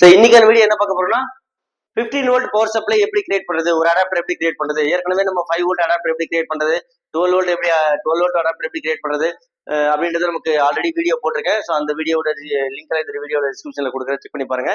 So இன்னைக்கான video என்ன பார்க்க போறோம்னா 15 வோல்ட் பவர் சப்ளை எப்படி கிரியேட் பண்றது, ஒரு அடாப்டர் எப்படி கிரியேட் பண்றது, ஏற்கனவே நம்ம 5 வோல்ட் அடாப்டர் எப்படி கிரியேட் பண்றது, 12 வோல்ட் எப்படி 12 வோல்ட் அடாப்டர் எப்படி கிரியேட் பண்றது அப்படின்றது நமக்கு ஆல்ரெடி வீடியோ போட்டிருக்கேன். ஸோ அந்த வீடியோட லிங்க் இந்த வீடியோட டிஸ்கிரிப்ஷன்ல கொடுக்குறேன், செக் பண்ணி பாருங்க.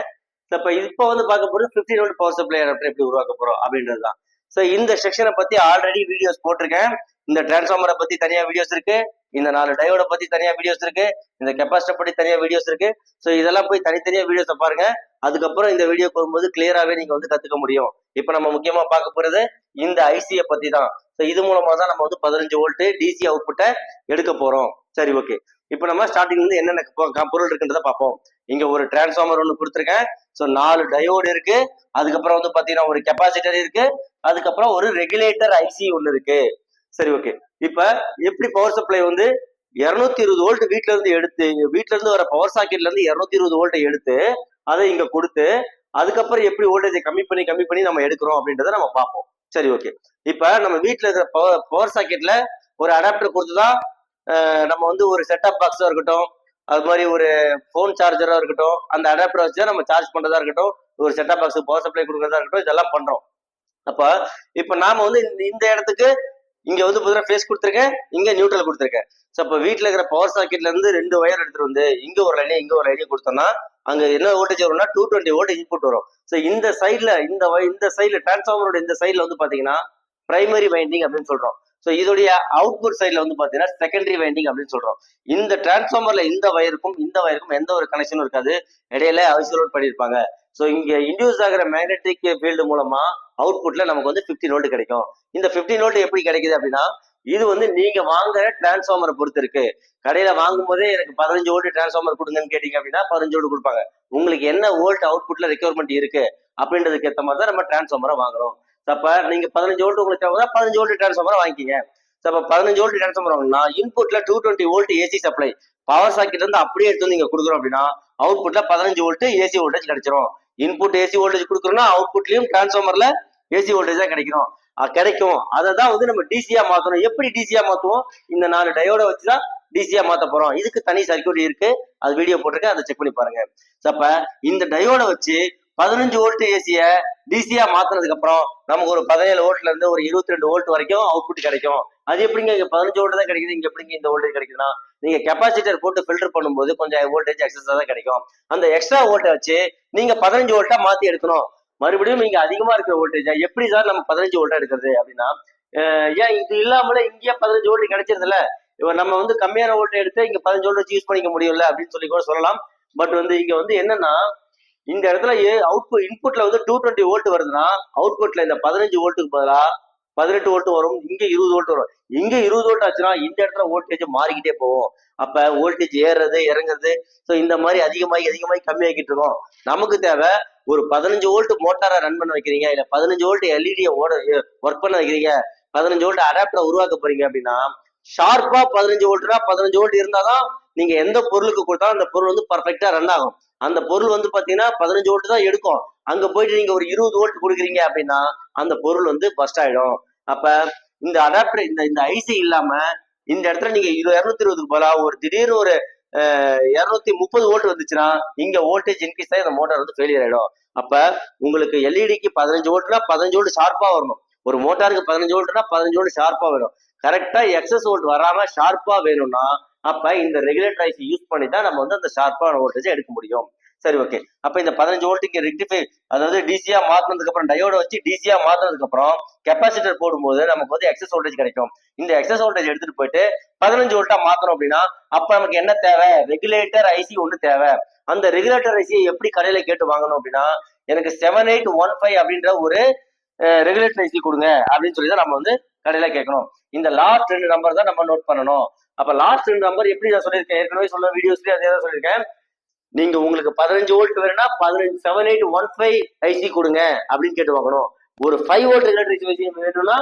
இப்போ வந்து பார்க்க போறது 15 வோல்ட் பவர் சப்ளை அடாப்டர் எப்படி உருவாக்க போறோம் அப்படின்றது தான். ஸோ இந்த செக்ஷனை பத்தி ஆல்ரெடி வீடியோஸ் போட்டிருக்கேன். இந்த டிரான்ஸ்ஃபார்மரை பத்தி தனியா வீடியோஸ் இருக்கு, இந்த 4 டயோட பத்தி தனியா வீடியோஸ் இருக்கு, இந்த கெப்பாசிட்டர் பத்தி தனியா வீடியோஸ் இருக்கு. ஸோ இதெல்லாம் போய் தனித்தனியா வீடியோஸை பாருங்க. அதுக்கப்புறம் இந்த வீடியோ போகும்போது கிளியராகவே நீங்க வந்து கத்துக்க முடியும். இப்போ நம்ம முக்கியமா பார்க்க போறது இந்த ஐசியை பத்தி தான். ஸோ இது மூலமா தான் நம்ம வந்து 15 வோல்ட் டிசி அவுட்புட்டை எடுக்க போறோம். சரி, ஓகே. இப்போ நம்ம ஸ்டார்டிங் வந்து என்னென்ன பொருள் இருக்குன்றத பார்ப்போம். இங்க ஒரு டிரான்ஸ்ஃபார்மர் ஒன்று கொடுத்துருக்கேன். ஸோ 4 டயோடு இருக்கு. அதுக்கப்புறம் வந்து பாத்தீங்கன்னா ஒரு கெப்பாசிட்டர் இருக்கு. அதுக்கப்புறம் ஒரு ரெகுலேட்டர் ஐசி ஒன்று இருக்கு. சரி, ஓகே. இப்ப எப்படி பவர் சப்ளை வந்து 220 வோல்ட் வீட்ல இருந்து வர பவர் சாக்கெட்ல இருந்து 220 வோல்ட்டை எடுத்து அதை இங்க கொடுத்து அதுக்கப்புறம் எப்படி வோல்டேஜை கம்மி பண்ணி நம்ம எடுக்கிறோம் அப்படின்றத நம்ம பார்ப்போம். சரி, ஓகே. இப்ப நம்ம வீட்டுல இருக்கிற பவர் சாக்கெட்ல ஒரு அடாப்டர் கொடுத்துதான் நம்ம வந்து ஒரு செட்டப் பாக்ஸா இருக்கட்டும், அது மாதிரி ஒரு போன் சார்ஜரா இருக்கட்டும், அந்த அடாப்டரை வச்சு நம்ம சார்ஜ் பண்றதா இருக்கட்டும், ஒரு செட்டப் பாக்ஸ் பவர் சப்ளை கொடுக்கறதா இருக்கட்டும், இதெல்லாம் பண்றோம். அப்ப இப்ப நாம வந்து இந்த இடத்துக்கு இங்க வந்து புதுரா ஃபேஸ் கொடுத்துருக்கேன், இங்க நியூட்ரல் கொடுத்துருக்கேன். ஸோ அப்ப வீட்டுல இருக்கிற பவர் சாக்கெட்ல இருந்து 2 ஒயர் எடுத்துட்டு வந்து இங்க ஒரு லைனையும் கொடுத்தோம்னா அங்க என்ன வோல்டேஜ் வரும்னா 220 வோல்ட் இன்புட் வரும். ஸோ இந்த சைட்ல இந்த சைட்ல டிரான்ஸ்ஃபார்மரோட இந்த சைட்ல வந்து பாத்தீங்கன்னா பிரைமரி வைண்டிங் அப்படின்னு சொல்றோம். ஸோ இதோடைய அவுட்புட் சைட்ல வந்து பாத்தீங்கன்னா செகண்டரி வைண்டிங் அப்படின்னு சொல்றோம். இந்த டிரான்ஸ்ஃபார்மர்ல இந்த வயருக்கும் எந்த ஒரு கனெக்ஷனும் இருக்காது, இடையில ஐசோலேட் பண்ணிருப்பாங்க. ஸோ இங்க இன்டியூஸ் ஆகிற மேக்னெட்டிக் ஃபீல்டு மூலமா அவுட்புட்ல நமக்கு வந்து 15 வோல்ட் கிடைக்கும். இந்த 15 வோல்ட் எப்படி கிடைக்குது அப்படின்னா, இது வந்து நீங்க வாங்குற டிரான்ஸ்ஃபார்மரை பொறுத்து இருக்கு. கடையில வாங்கும் போதே எனக்கு 15 வோல்ட் டிரான்ஸ்ஃபார்மர் கொடுங்கன்னு கேட்டீங்க அப்படின்னா 15 வோல்ட் கொடுப்பாங்க. உங்களுக்கு என்ன வோல்ட் அவுட்புட்ல ரெக்யர்மெண்ட் இருக்கு அப்படின்றதுக்கு ஏற்ற மாதிரி தான் நம்ம டிரான்ஸ்ஃபார்மரை வாங்குறோம். அப்ப நீங்க 15 வோல்ட் உங்களுக்கு தேவை 15 வோல்ட் டிரான்ஸ்ஃபார்மரை வாங்கிக்கிங்க. அப்ப 15 வோல்ட் டிரான்ஸ்ஃபார்மர் வாங்கினா இன்புட்ல 220 volt AC supply power socket இருந்து அப்படியே எடுத்து வந்து நீங்க கொடுக்குறோம் அப்படின்னா அவுட்புட்ல 15 வோல்ட் ஏசி வோல்டேஜ் கிடைச்சிரும். இன்புட் ஏசி வோல்டேஜ் கொடுக்குறோம்னா அவுட்புட்லயும் டிரான்ஸ்ஃபார்மர்ல ஏசி வோல்டேஜ் தான் கிடைக்கும். அதை தான் வந்து நம்ம டிசியா மாத்தணும். எப்படி டிசியா மாத்துவோம்? இந்த 4 டயோட வச்சுதான் டிசியா மாத்த போறோம். இதுக்கு தனி சர்க்யூட் இருக்கு, அது வீடியோ போட்டிருக்கேன், அதை செக் பண்ணி பாருங்க. அப்ப இந்த டயோட வச்சு 15 வோல்ட் ஏசிய டிசியா மாத்தினதுக்கு அப்புறம் நமக்கு ஒரு 17 வோல்ட்ல இருந்து ஒரு 22 வோல்ட் வரைக்கும் அவுட்புட் கிடைக்கும். அது எப்படிங்க இங்க 15 வோல்ட் தான் கிடைக்குது, இங்க எப்படிங்க இந்த வோல்டேஜ் கிடைக்குதுன்னா நீங்க கெப்பாசிட்டர் போட்டு ஃபில்டர் பண்ணும்போது கொஞ்சம் வோல்டேஜ் எக்ஸஸா தான் கிடைக்கும். அந்த எக்ஸ்ட்ரா வோல்ட்டை வச்சு நீங்க 15 வோல்ட்டா மாத்தி எடுக்கணும். மறுபடியும் நீங்க அதிகமா இருக்கிற வோல்டேஜ் எப்படி சார் நம்ம 15 வோல்ட்டா எடுக்கிறது அப்படின்னா, ஏன் இது இல்லாமலே இங்கேயே 15 வோல்ட் கிடைச்சிருது இல்ல, நம்ம வந்து கம்மியான வோல்ட் எடுத்து இங்க 15 வோல்ட் வச்சு யூஸ் பண்ணிக்க முடியும்ல அப்படின்னு சொல்லி கூட சொல்லலாம். பட் வந்து இங்க வந்து என்னன்னா, இந்த இடத்துல அவுட்புட் இன்புட்ல வந்து 220 வோல்ட் வருதுன்னா அவுட்புட்ல இந்த 15 வோல்ட்டுக்கு பதிலா 18 வோல்ட் வரும், இங்க 20 வோல்ட் வரும். இங்க 20 வோல்ட் ஆச்சுன்னா இந்த இடத்துல வோல்டேஜ் மாறிக்கிட்டே போகும். அப்ப வோல்டேஜ் ஏறுறது இறங்குறது, ஸோ இந்த மாதிரி அதிகமாகி கம்மியாக்கிட்டு இருக்கோம். நமக்கு தேவை ஒரு 15 வோல்ட் மோட்டாரை ரன் பண்ண வைக்கிறீங்க, இல்ல 15 வோல்ட் எல்இடியை ஒர்க் பண்ண வைக்கிறீங்க, 15 வோல்ட் அடாப்டரை உருவாக்க போறீங்க அப்படின்னா ஷார்ப்பா 15 வோல்ட்னா 15 வோல்ட் இருந்தாதான் நீங்க எந்த பொருளுக்கு கொடுத்தாலும் அந்த பொருள் வந்து பர்ஃபெக்டா ரன் ஆகும். அந்த பொருள் வந்து பாத்தீங்கன்னா 15 வோல்ட் தான் எடுக்கும். அங்க போயிட்டு நீங்க ஒரு 20 வோல்ட் கொடுக்குறீங்க அப்படின்னா அந்த பொருள் வந்து பஸ்ட் ஆயிடும். அப்ப இந்த அடாப்டர் இந்த ஐசி இல்லாம இந்த இடத்துல நீங்க 220க்கு போல ஒரு திடீர்னு ஒரு 230 வோல்ட் வந்துச்சுன்னா இங்க வோல்டேஜ் இன்க்ரீஸ் ஆகி அந்த மோட்டார் வந்து ஃபெயிலியர் ஆயிடும். அப்ப உங்களுக்கு எல்இடிக்கு 15 வோல்ட்னா 15 வோல்ட் ஷார்ப்பா வரணும். ஒரு மோட்டாருக்கு 15 வோல்ட்னா 15 வோல்ட் ஷார்ப்பா வேணும். கரெக்டா எக்ஸஸ் வோல்ட் வராம ஷார்ப்பா வேணும்னா அப்ப இந்த ரெகுலேட்டர் ஐசி யூஸ் பண்ணி தான் நம்ம வந்து அந்த ஷார்ப்பான வோல்டேஜ் எடுக்க முடியும். சரி, ஓகே. அப்ப இந்த 15 வோல்ட்டுக்கு ரெக்டிஃபை, அதாவது டிசியா மாத்தினதுக்கு அப்புறம் டயோட வச்சு டிசியா மாத்தினதுக்கு அப்புறம் கெப்பாசிட்டர் போடும்போது நமக்கு வந்து எக்ஸஸ் வோல்டேஜ் கிடைக்கும். இந்த எக்ஸஸ் வோல்டேஜ் எடுத்துட்டு போயிட்டு 15 வோல்ட்டா மாத்தணும் அப்படின்னா அப்ப நமக்கு என்ன தேவை? ரெகுலேட்டர் ஐசி ஒண்ணு தேவை. அந்த ரெகுலேட்டர் ஐசியை எப்படி கடையில கேட்டு வாங்கணும் அப்படின்னா, எனக்கு 7815 அப்படின்ற ஒரு ரெகுலேட்டர் ஐசி கொடுங்க அப்படின்னு சொல்லி தான் நம்ம வந்து கடையில கேட்கணும். இந்த லாஸ்ட் 2 நம்பர் தான் நம்ம நோட் பண்ணணும். அப்ப லாஸ்ட் 2 நம்பர் எப்படி நான் சொல்லியிருக்கேன், ஏற்கனவே சொல்ல வீடியோஸ்லயே அதே தான் சொல்லியிருக்கேன். நீங்க உங்களுக்கு 15 வோல்ட் வேணும்னா 7815 ஐசி கொடுங்க அப்படின்னு கேட்டு வாங்கணும். ஒரு 5 வோல்ட் ரெகுலேட்டர் ஐசி வேணும்னா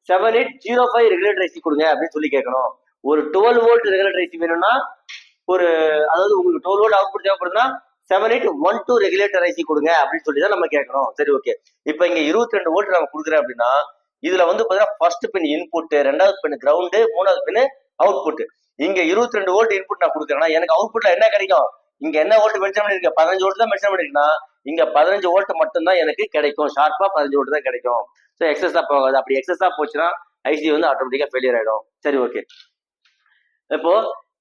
7805 ரெகுலேட்டர் ஐசி கொடுங்க அப்படின்னு சொல்லி கேட்கணும். ஒரு 12 வோல்ட் ரெகுலேட்டர் ஐசி வேணும்னா அதாவது உங்களுக்கு 12 வோல்ட் அவுட்புட் தேவைப்படுதுன்னா 7812 ரெகுலேட்டர் ஐசி கொடுங்க அப்படின்னு சொல்லி தான் நம்ம கேட்கணும். சரி, ஓகே. இப்ப இங்க 22 வோல்ட் நம்ம கொடுக்குறேன் அப்படின்னா இதுல வந்து பாத்தீங்கன்னா ஃபர்ஸ்ட் பின் இன்புட், 2வது பின் கிரவுண்டு, 3வது பின் அவுட்புட். இங்க 22 வோல்ட் இன்புட் நான் கொடுக்குறேன்னா எனக்கு அவுட்புட்ல என்ன கிடைக்கும்? இங்க என்ன வோல்ட் மென்ஷன் பண்ணிருக்க? 15 வோல்ட் தான் மென்ஷன் பண்ணிருக்கா. இங்க 15 வோல்ட் மட்டும்தான் எனக்கு கிடைக்கும், ஷார்ப்பா 15 வோல்ட் தான் கிடைக்கும். ஸோ எக்ஸஸா போகாது. அப்படி எக்ஸஸா போச்சுன்னா ஐசி வந்து ஆட்டோமேட்டிக்கா ஃபெயிலியர் ஆயிடும். சரி, ஓகே. இப்போ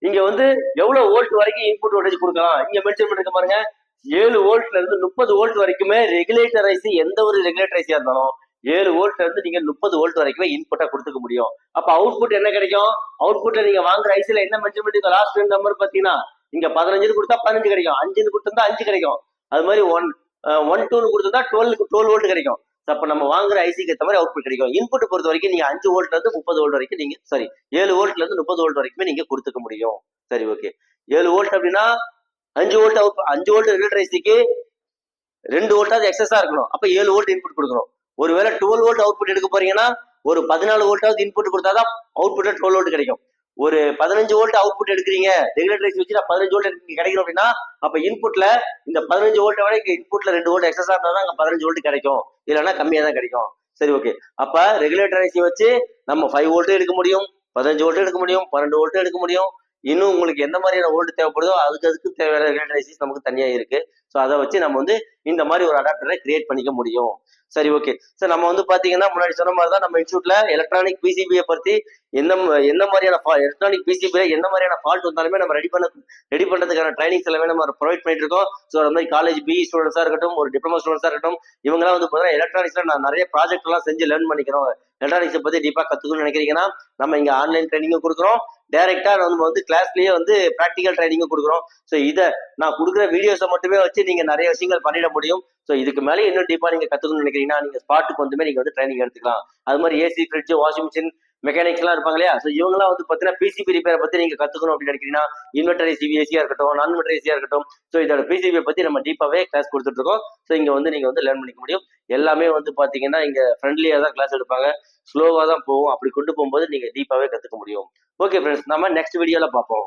இங்க வந்து எவ்வளவு வோல்ட் வரைக்கும் இன்புட் வோல்டேஜ் கொடுக்கலாம் இங்க மென்ஷன் பண்ணிருக்க பாருங்க. 7 வோல்ட்ல இருந்து 30 வோல்ட் வரைக்குமே ரெகுலேட்டர் ஐசி, எந்த ஒரு ரெகுலேட்டர் ஐசியா இருந்தாலும் 7 வோல்ட்ல இருந்து நீங்க 30 வோல்ட் வரைக்குமே இன்புட்டா கொடுத்துக்க முடியும். அப்ப அவுட்புட் என்ன கிடைக்கும்? அவுட்புட்ல நீங்க வாங்குற ஐசில என்ன மென்ஷன் பண்ணிருக்க லாஸ்ட் நம்பர் பாத்தீங்கன்னா இங்க 15 கொடுத்தா 15 கிடைக்கும், 5 கொடுத்திருந்தா 5 கிடைக்கும். அது மாதிரி 1 கொடுத்திருந்தா 12 வோல்ட் கிடைக்கும். அப்ப நம்ம வாங்குற ஐசிக்கு ஏற்ற மாதிரி அவுட்புட் கிடைக்கும். இன்புட் பொறுத்த வரைக்கும் நீங்க 5 வோல்ட்ல இருந்து 30 வோல்ட் வரைக்கும் நீங்க 7 வோல்ட்ல இருந்து 30 வோல்ட் வரைக்குமே நீங்க கொடுத்துக்க முடியும். சரி, ஓகே. 7 வோல்ட் அப்படின்னா 5 வோல்ட் 5 வோல்ட் ரெகுலேட்டர் ஐசிக்கு 2 வோல்ட்டாவது எக்ஸஸா இருக்கணும். அப்ப 7 வோல்ட் இன்புட் கொடுக்கணும். ஒருவேளை 12 வோல்ட் அவுட்புட் எடுக்க போறீங்கன்னா ஒரு 14 வோல்ட்டாவது இன்புட் கொடுத்தாதான் அவுட்புட்ல 12 வோல்ட் கிடைக்கும். ஒரு 15 வோல்ட் அவுட்புட் எடுக்கிறீங்க, ரெகுலேட்டர் ஐசி வச்சு 15 வோல்ட் கிடைக்கும் அப்படின்னா அப்ப இன்புட்ல இந்த 15 வோல்ட் வரை இன்புட்ல 2 வோல்ட் எக்ஸஸா இருந்தா தான் அங்க 15 வோல்ட் கிடைக்கும், இல்லைன்னா கம்மியா தான் கிடைக்கும். சரி, ஓகே. அப்ப ரெகுலேட்டர் ஐசி வச்சு நம்ம 5 வோல்ட் எடுக்க முடியும், 15 வோல்ட் எடுக்க முடியும், 12 வோல்ட் எடுக்க முடியும். இன்னும் உங்களுக்கு எந்த மாதிரியான வோல்ட் தேவைப்படுதோ அதுக்கு தேவையான ரெகுலேட்டர் ஐசிஸ் நமக்கு தனியா இருக்கு. ஸோ அதை வச்சு நம்ம வந்து இந்த மாதிரி ஒரு அடாப்டரை கிரியேட் பண்ணிக்க முடியும். சரி, ஓகே. சார் நம்ம வந்து பாத்தீங்கன்னா முன்னாடி சொன்ன மாதிரி தான் நம்ம இன்ஸ்டியூட்ல எலக்ட்ரானிக் பிசிபியை பத்தி எந்த மாதிரியான எலக்ட்ரானிக் பிசிபியில என்ன மாதிரியான ஃபால்ட் வந்தாலுமே நம்ம ரெடி பண்றதுக்கான ட்ரைனிங்ஸ் எல்லாமே நம்ம ப்ரொவைட் பண்ணிட்டு இருக்கோம். ஸோ அந்த மாதிரி காலேஜ் பி ஸ்டூடெண்ட்ஸா இருக்கட்டும், ஒரு டிப்ளமோ ஸ்டூடெண்ட்ஸா இருக்கட்டும், இவங்கலாம் வந்து பார்த்தீங்கன்னா எலக்ட்ரானிக்ஸ்ல நான் நிறைய ப்ராஜெக்ட் எல்லாம் செஞ்சு லேர்ன் பண்ணிக்கிறோம். எலக்ட்ரானிக்ஸை பத்தி டீப்பா கத்துக்கணும்னு நினைக்கிறீங்கன்னா நம்ம இங்க ஆன்லைன் ட்ரைனிங்கும் கொடுக்குறோம், டைரக்டா நம்ம வந்து கிளாஸ்லயே வந்து ப்ராக்டிக்கல் ட்ரைனிங்கும் கொடுக்குறோம். ஸோ இதை நான் கொடுக்குற வீடியோஸை மட்டுமே வச்சு நீங்க நிறைய விஷயங்கள் பண்ணிட முடியும். ஸோ இதுக்கு மேலே இன்னும் டீப்பா நீங்க கத்துக்கணும்னு நினைக்கிறீங்கன்னா நீங்க ஸ்பாட்டுக்கு வந்துமே நீங்க வந்து ட்ரைனிங் எடுத்துக்கலாம். அது மாதிரி AC, fridge, washing machine, mechanics எல்லாம் இருப்பாங்க இல்லையா? ஸோ இவங்கலாம் வந்து பார்த்தீங்கன்னா பிசிபி ரிப்பேரை பத்தி நீங்க கத்துக்கணும் அப்படின்னு நினைக்கிறீங்கன்னா இன்வெர்டர் ஏசி ஏசியா இருக்கட்டும், நான் இன்வெர்டர் ஏசியா இருக்கட்டும், ஸோ இதோட பிசிபியை பத்தி நம்ம டீப்பாவே கிளாஸ் கொடுத்துட்டு இருக்கோம். ஸோ இங்க வந்து நீங்க வந்து லேர்ன் பண்ணிக்க முடியும். எல்லாமே வந்து பாத்தீங்கன்னா இங்க ஃப்ரெண்ட்லியா தான் கிளாஸ் எடுப்பாங்க, ஸ்லோவா தான் போகும். அப்படி கொண்டு போகும்போது நீங்க டீப்பாவே கத்துக்க முடியும். ஓகே ஃப்ரெண்ட்ஸ், நம்ம நெக்ஸ்ட் வீடியோல பார்ப்போம்.